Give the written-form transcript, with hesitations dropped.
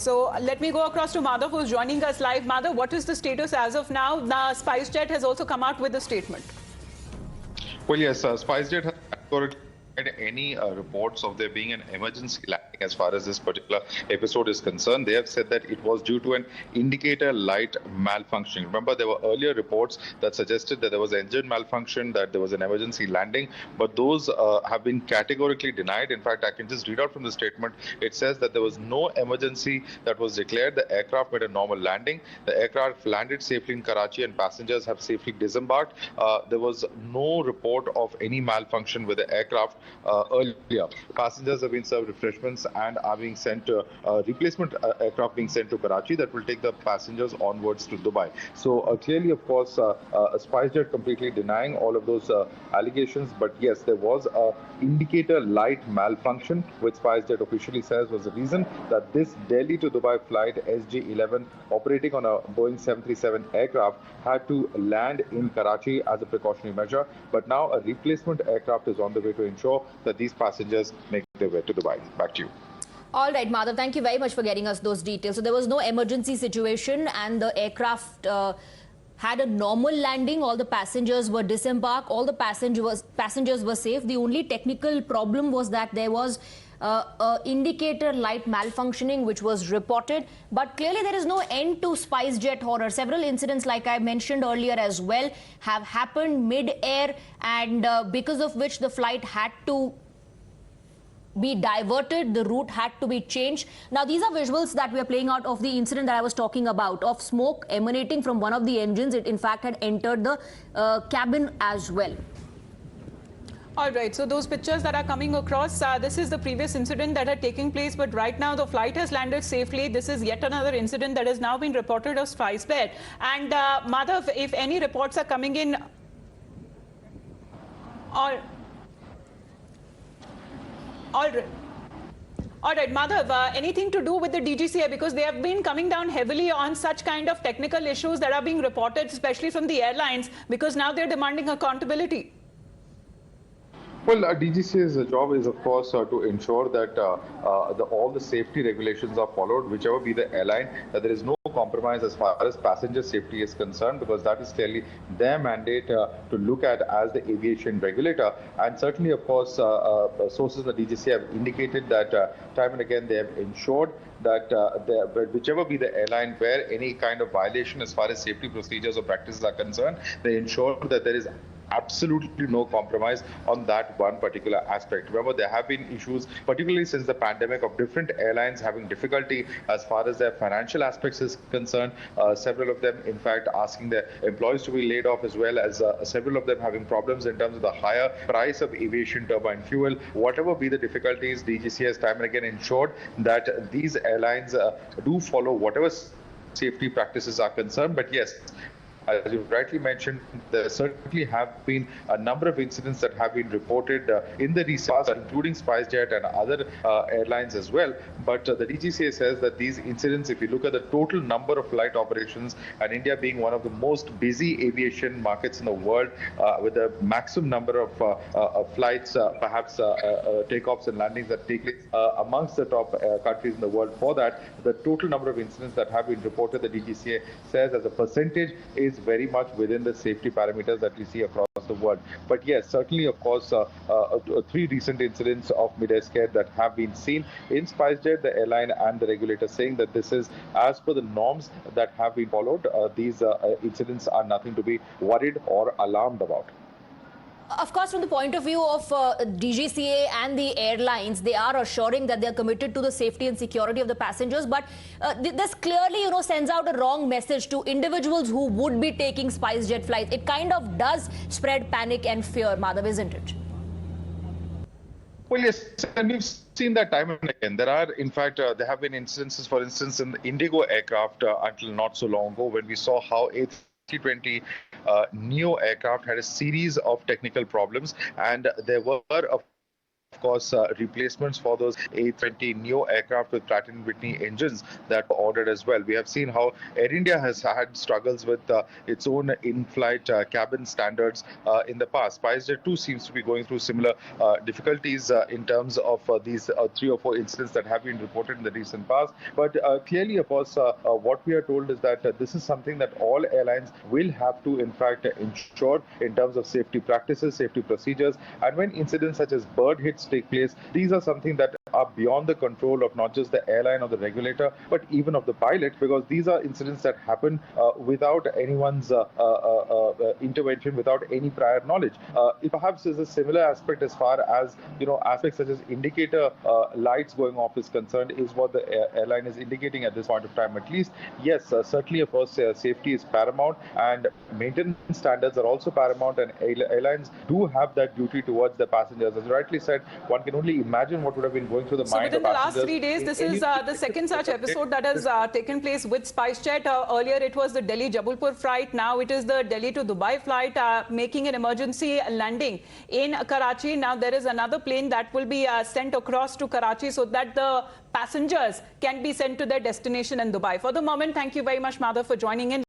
So let me go across to Madhav, who's joining us live. Madhav, what is the status as of now? Now, Spicejet has also come out with a statement. Well, yes, Spicejet has categorically denied any reports of there being an emergency landing as far as this particular episode is concerned. They have said that it was due to an indicator light malfunctioning. Remember, there were earlier reports that suggested that there was engine malfunction, that there was an emergency landing, but those have been categorically denied. In fact, I can just read out from the statement. It says that there was no emergency that was declared. The aircraft made a normal landing. The aircraft landed safely in Karachi and passengers have safely disembarked. There was no report of any malfunction with the aircraft earlier. Passengers have been served refreshments and are being sent to replacement aircraft being sent to Karachi that will take the passengers onwards to Dubai. So clearly, of course, Spicejet completely denying all of those allegations. But yes, there was a indicator light malfunction, which Spicejet officially says was the reason that this Delhi to Dubai flight SG-11 operating on a Boeing 737 aircraft had to land in Karachi as a precautionary measure. But now a replacement aircraft is on the way to ensure that these passengers make their way to Dubai. Back to you. All right, Madhav, thank you very much for getting us those details. So there was no emergency situation and the aircraft had a normal landing. All the passengers were disembarked. All the passengers were safe. The only technical problem was that there was indicator light malfunctioning, which was reported. But clearly there is no end to Spicejet horror. Several incidents, like I mentioned earlier as well, have happened mid-air, and because of which the flight had to be diverted, the route had to be changed. Now, these are visuals that we are playing out of the incident that I was talking about, of smoke emanating from one of the engines. It, in fact, had entered the cabin as well. All right, so those pictures that are coming across, this is the previous incident that had taken place, but right now the flight has landed safely. This is yet another incident that has now been reported of Spicejet. And Madhav, if any reports are coming in, All right, Madhav, anything to do with the DGCA? Because they have been coming down heavily on such kind of technical issues that are being reported, especially from the airlines, because now they're demanding accountability. Well, DGCA's job is, of course, to ensure that all the safety regulations are followed, whichever be the airline, that there is no compromise as far as passenger safety is concerned, because that is clearly their mandate to look at as the aviation regulator. And certainly, of course, sources of the DGCA have indicated that time and again they have ensured that whichever be the airline where any kind of violation as far as safety procedures or practices are concerned, they ensure that there is absolutely no compromise on that one particular aspect. Remember, there have been issues, particularly since the pandemic, of different airlines having difficulty as far as their financial aspects is concerned. Several of them, in fact, asking their employees to be laid off, as well as several of them having problems in terms of the higher price of aviation turbine fuel. Whatever be the difficulties, DGCA has time and again ensured that these airlines do follow whatever safety practices are concerned. But yes, as you rightly mentioned, there certainly have been a number of incidents that have been reported in the recent past, including Spicejet and other airlines as well. But the DGCA says that these incidents, if you look at the total number of flight operations, and India being one of the most busy aviation markets in the world, with the maximum number of flights, perhaps takeoffs and landings that take place amongst the top countries in the world, for that, the total number of incidents that have been reported, the DGCA says as a percentage is very much within the safety parameters that we see across the world. But yes, certainly, of course, 3 recent incidents of mid-air scare that have been seen in Spicejet, the airline and the regulator, saying that this is as per the norms that have been followed. These incidents are nothing to be worried or alarmed about. Of course, from the point of view of DGCA and the airlines, they are assuring that they are committed to the safety and security of the passengers. But this clearly, sends out a wrong message to individuals who would be taking Spicejet flights. It kind of does spread panic and fear, Madhav, isn't it? Well, yes, and we've seen that time and again. There are, in fact, there have been instances, for instance, in the Indigo aircraft until not so long ago, when we saw how A320 Neo aircraft had a series of technical problems, and there were, of of course, replacements for those A320 neo aircraft with Pratt & Whitney engines that were ordered as well. We have seen how Air India has had struggles with its own in-flight cabin standards in the past. Spicejet too seems to be going through similar difficulties in terms of these 3 or 4 incidents that have been reported in the recent past. But clearly, of course, what we are told is that this is something that all airlines will have to, in fact, ensure in terms of safety practices, safety procedures. And when incidents such as bird hits take place, these are something that are beyond the control of not just the airline or the regulator, but even of the pilot, because these are incidents that happen without anyone's intervention, without any prior knowledge. It perhaps is a similar aspect as far as, aspects such as indicator lights going off is concerned, is what the airline is indicating at this point of time. At least, yes, certainly, of course, safety is paramount, and maintenance standards are also paramount, and airlines do have that duty towards the passengers. As rightly said, one can only imagine what would have been going through the mind within of the last passengers. 3 days, this is the second such episode that has taken place with Spicejet. Earlier, it was the Delhi-Jabalpur flight. Now it is the Delhi to Dubai flight, making an emergency landing in Karachi. Now there is another plane that will be sent across to Karachi so that the passengers can be sent to their destination in Dubai. For the moment, thank you very much, Madhav, for joining in.